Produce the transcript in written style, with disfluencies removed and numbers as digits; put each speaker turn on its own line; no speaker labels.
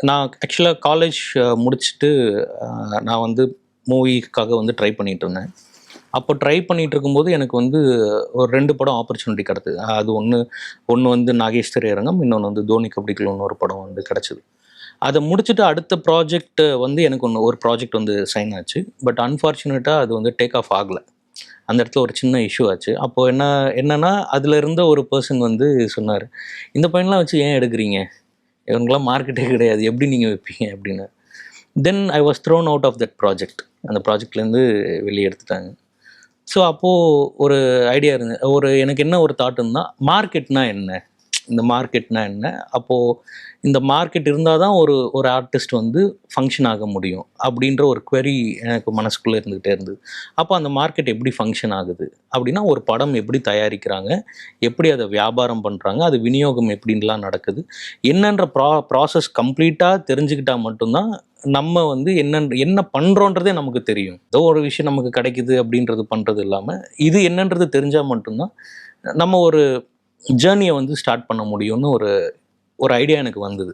நான் ஆக்சுவலாக காலேஜ் முடிச்சுட்டு நான் வந்து மூவிக்காக வந்து ட்ரை பண்ணிட்டு இருந்தேன். அப்போ ட்ரை பண்ணிட்டு இருக்கும்போது எனக்கு வந்து ஒரு 2 படம் ஆப்பர்ச்சுனிட்டி கிடைத்தது. அது ஒண்ணு ஒண்ணு வந்து நாகேஷ் திரையரங்கம், இன்னொன்னு வந்து தோனி கபடிக்குள்ளுன்னு ஒரு படம் வந்து கிடைச்சது. அத முடிச்சுட்டு அடுத்த ப்ராஜெக்ட் வந்து எனக்கு ஒரு ப்ராஜெக்ட் வந்து சைன் ஆச்சு. பட் அன்ஃபார்ச்சுனேட்டா அது வந்து டேக் ஆஃப் ஆகல. அந்த இடத்துல ஒரு சின்ன இஷ்யூ ஆச்சு. அப்போ என்னன்னா, அதுல இருந்த ஒரு பெர்சன் வந்து சொன்னாரு, "இந்த பையன்லாம் வச்சு ஏன் எடுக்குறீங்க? இவனுக்கெல்லாம் மார்க்கெட்டே கிடையாது. எப்படி நீங்க வைப்பீங்க?" அப்படின்னு. Then I was thrown out of that project. அந்த ப்ராஜெக்ட்லேருந்து வெளியே எடுத்துட்டாங்க. ஸோ அப்போது ஒரு ஐடியா எனக்கு என்ன ஒரு தாட் இருந்தா, மார்க்கெட்னா என்ன? இந்த மார்க்கெட்னா என்ன? அப்போது இந்த மார்க்கெட் இருந்தால் தான் ஒரு ஒரு ஆர்டிஸ்ட் வந்து ஃபங்க்ஷன் ஆக முடியும். அப்படின்ற ஒரு query எனக்கு மனசுக்குள்ளே இருந்துகிட்டே இருந்தது. அப்போ அந்த மார்க்கெட் எப்படி ஃபங்க்ஷன் ஆகுது? அப்படின்னா ஒரு படம் எப்படி தயாரிக்கிறாங்க? எப்படி அதை வியாபாரம் பண்ணுறாங்க? அது விநியோகம் எப்படின்லாம் நடக்குது? என்னன்ற ப்ராசஸ் கம்ப்ளீட்டாக தெரிஞ்சுக்கிட்டா மட்டும்தான் நம்ம வந்து என்ன பண்ணுறோன்றதே நமக்கு தெரியும். ஏதோ ஒரு விஷயம் நமக்கு கிடைக்குது அப்படின்றது பண்ணுறது இல்லாமல், இது என்னன்றது தெரிஞ்சால் மட்டும்தான் நம்ம ஒரு ஜேர்னியை வந்து ஸ்டார்ட் பண்ண முடியும்னு ஒரு ஒரு ஐடியா எனக்கு வந்தது.